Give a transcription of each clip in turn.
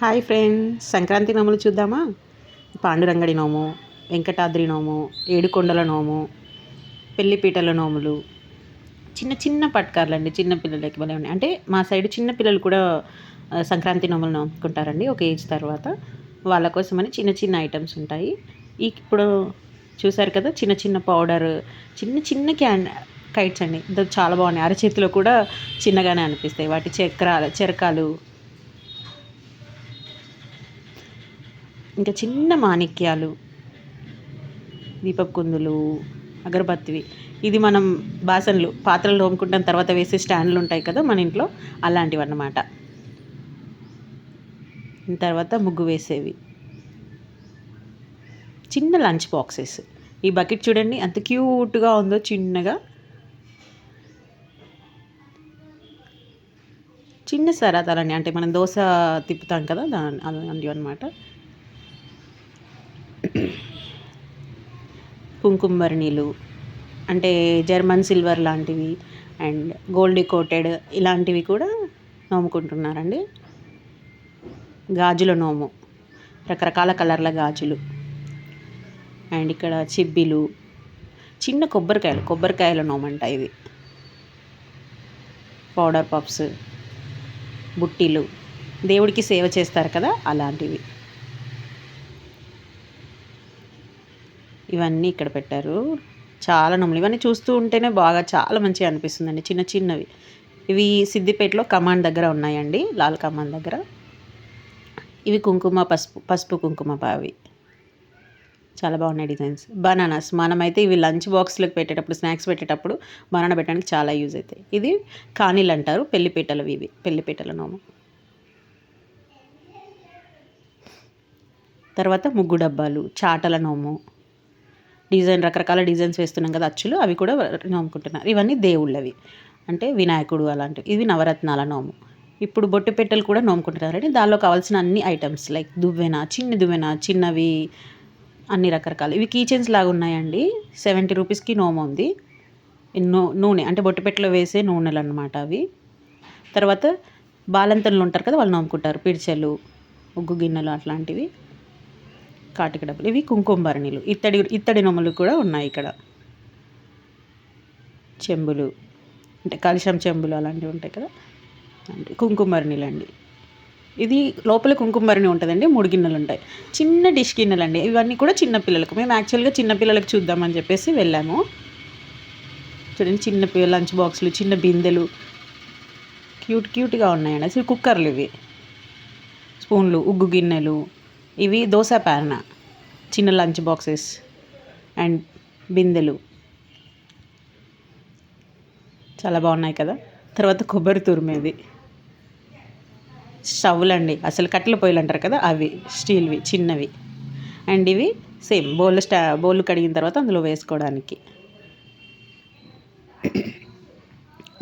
Hi friends, Sankranti నోములు చూద్దామా? పాండురంగడి నోము, వెంకటాద్రి నోము, ఏడుకొండల నోము, పెళ్లిపీటల నోములు, చిన్న చిన్న పట్కార్లు అండి. చిన్న పిల్లలకి భలే ఉన్నాయి. అంటే మా సైడ్ చిన్న పిల్లలు కూడా సంక్రాంతి నోములు నోముకుంటారండి ఒక ఏజ్ తర్వాత. వాళ్ళ కోసమని చిన్న చిన్న ఐటమ్స్ ఉంటాయి. ఇప్పుడు చూసారు కదా, చిన్న చిన్న పౌడర్, చిన్న చిన్న కైట్స్ అండి. చాలా బాగున్నాయి. అరచేతిలో కూడా చిన్నగానే అనిపిస్తాయి. వాటి చెరకాలు, ఇంకా చిన్న మాణిక్యాలు, దీపపు కుందులు, అగరబత్తివి. ఇది మనం పాత్రలు తోముకుంటాం తర్వాత వేసే స్టాండ్లు ఉంటాయి కదా మన ఇంట్లో, అలాంటివి అన్నమాట. తర్వాత ముగ్గు వేసేవి, చిన్న లంచ్ బాక్సెస్. ఈ బకెట్ చూడండి ఎంత క్యూట్గా ఉందో, చిన్నగా. చిన్న సరాతాలని, అంటే మనం దోశ తిప్పుతాం కదా అలాంటివి అనమాట. కుంకుమర్ణీలు అంటే జర్మన్ సిల్వర్ లాంటివి అండ్ గోల్డ్ కోటెడ్ ఇలాంటివి కూడా నోముకుంటున్నారండి. గాజుల నోము, రకరకాల కలర్ల గాజులు. అండ్ ఇక్కడ చిబ్బిలు, చిన్న కొబ్బరికాయల నోమంట ఇవి. పౌడర్ పప్స్, బుట్టీలు, దేవుడికి సేవ చేస్తారు కదా అలాంటివి. ఇవన్నీ ఇక్కడ పెట్టారు. చాలా నోములు. ఇవన్నీ చూస్తూ ఉంటేనే చాలా మంచిగా అనిపిస్తుందండి. చిన్న చిన్నవి. ఇవి సిద్దిపేటలో కమాండ్ దగ్గర ఉన్నాయండి, లాల్ కమాండ్ దగ్గర. ఇవి పసుపు కుంకుమ బావి. చాలా బాగున్నాయి డిజైన్స్. బనానాస్, మనమైతే ఇవి లంచ్ బాక్స్లోకి పెట్టేటప్పుడు, స్నాక్స్ పెట్టేటప్పుడు బనానా పెట్టడానికి చాలా యూజ్ అవుతాయి. ఇది కానీలు అంటారు, పెళ్లిపీటలు. ఇవి పెళ్లిపీటల నోము. తర్వాత ముగ్గు డబ్బాలు, చాటల నోము, రకరకాల డిజైన్స్ వేస్తున్నాం కదా అచ్చులు, అవి కూడా నోముకుంటున్నారు. ఇవన్నీ దేవుళ్ళవి, అంటే వినాయకుడు అలాంటివి. ఇవి నవరత్నాల నోము. ఇప్పుడు బొట్టు పెట్టెలు కూడా నోముకుంటున్నారండి. దానిలో కావాల్సిన అన్ని ఐటమ్స్ లైక్ దువ్వెన, చిన్నవి, అన్ని రకరకాలు. ఇవి కీచెన్స్ లాగా ఉన్నాయండి. 70 రూపీస్కి నోము ఉంది. నూనె అంటే బొట్టు పెట్టెలో వేసే నూనెలు అన్నమాట అవి. తర్వాత బాలంతలు ఉంటారు కదా, వాళ్ళు నోముకుంటారు. పిడిచెలు, ఉగ్గు గిన్నెలు అట్లాంటివి, కాటిక డబ్బులు. ఇవి కుంకుమర్ణీలు, ఇత్తడి నొమ్ములు కూడా ఉన్నాయి ఇక్కడ. చెంబులు, అంటే కలశం చెంబులు అలాంటివి ఉంటాయి కదా, అంటే కుంకుమర్ణీలు అండి. ఇది లోపల కుంకుమర్ణి ఉంటుందండి. 3 గిన్నెలు ఉంటాయి, చిన్న డిష్ గిన్నెలు అండి. ఇవన్నీ కూడా చిన్న పిల్లలకు. మేము యాక్చువల్గా చిన్న పిల్లలకు చూద్దామని చెప్పేసి వెళ్ళాము. చూడండి, చిన్న లంచ్ బాక్సులు, చిన్న బిందెలు, క్యూట్గా ఉన్నాయండి. అసలు కుక్కర్లు ఇవి. స్పూన్లు, ఉగ్గు గిన్నెలు, ఇవి దోశ ప్యాన్, చిన్న లంచ్ బాక్సెస్ అండ్ బిందెలు. చాలా బాగున్నాయి కదా. తర్వాత కొబ్బరి తురిమేది, స్టవ్లు అండి. అసలు కట్టెల పొయ్యిలు అంటారు కదా అవి, స్టీల్వి చిన్నవి. అండ్ ఇవి సేమ్ బౌల్ కడిగిన తర్వాత అందులో వేసుకోవడానికి.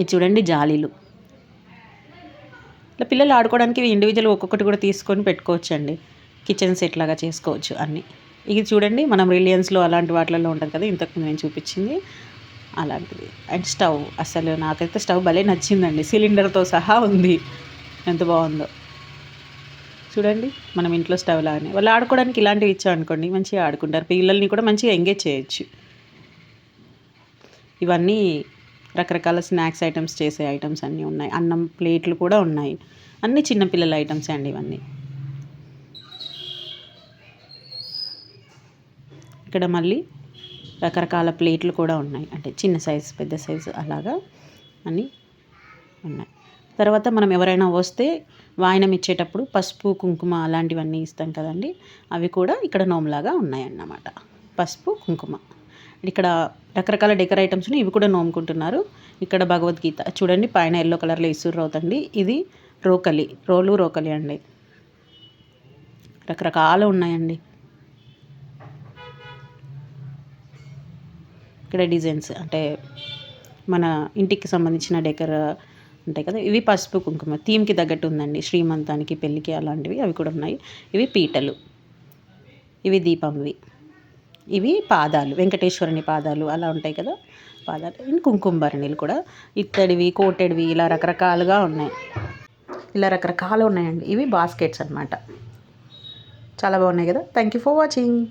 ఇది చూడండి, జాలీలు. ఇట్లా పిల్లలు ఆడుకోవడానికి ఇండివిజువల్ ఒక్కొక్కటి కూడా తీసుకొని పెట్టుకోవచ్చు అండి. కిచెన్ సెట్ లాగా చేసుకోవచ్చు అన్నీ. ఇది చూడండి, మనం రిలయన్స్లో అలాంటి వాటిలలో ఉంటుంది కదా, ఇంతకుముందు నేను చూపించింది అలాంటిది. అండ్ స్టవ్, అసలు నాకైతే స్టవ్ భలే నచ్చిందండి. సిలిండర్తో సహా ఉంది, ఎంత బాగుందో చూడండి. మనం ఇంట్లో స్టవ్ లాగానే వాళ్ళు ఆడుకోవడానికి ఇలాంటివి ఇచ్చామనుకోండి, మంచిగా ఆడుకుంటారు. పిల్లల్ని కూడా మంచిగా ఎంగేజ్ చేయొచ్చు. ఇవన్నీ రకరకాల స్నాక్స్ ఐటమ్స్, చేసే ఐటమ్స్ అన్నీ ఉన్నాయి. అన్నం ప్లేట్లు కూడా ఉన్నాయి. అన్నీ చిన్నపిల్లల ఐటమ్సే అండి ఇవన్నీ. ఇక్కడ మళ్ళీ రకరకాల ప్లేట్లు కూడా ఉన్నాయి, అంటే చిన్న సైజు, పెద్ద సైజు అలాగా అన్నీ ఉన్నాయి. తర్వాత మనం ఎవరైనా వస్తే వాయనం ఇచ్చేటప్పుడు పసుపు కుంకుమ అలాంటివన్నీ ఇస్తాం కదండి, అవి కూడా ఇక్కడ నోములాగా ఉన్నాయన్నమాట. పసుపు కుంకుమ. ఇక్కడ రకరకాల డెకర్ ఐటమ్స్ ఇవి కూడా నోముకుంటున్నారు. ఇక్కడ భగవద్గీత చూడండి, పైన ఎల్లో కలర్లో ఇసురు అవుతండి. ఇది రోకలి అండి. రకరకాలు ఉన్నాయండి. ఇక్కడ డిజైన్స్, అంటే మన ఇంటికి సంబంధించిన డెకర్ ఉంటాయి కదా, ఇవి పసుపు కుంకుమ థీమ్కి తగ్గట్టు ఉందండి. శ్రీమంతానికి, పెళ్ళికి అలాంటివి అవి కూడా ఉన్నాయి. ఇవి పీటలు, ఇవి దీపంవి, ఇవి పాదాలు, వెంకటేశ్వరుని పాదాలు అలా ఉంటాయి కదా పాదాలు. కుంకుమర్ణీలు కూడా ఇత్తడివి, కోటెడ్వి, ఇలా రకరకాలుగా ఉన్నాయి. ఇలా రకరకాలు ఉన్నాయండి. ఇవి బాస్కెట్స్ అనమాట. చాలా బాగున్నాయి కదా. Thank you for watching.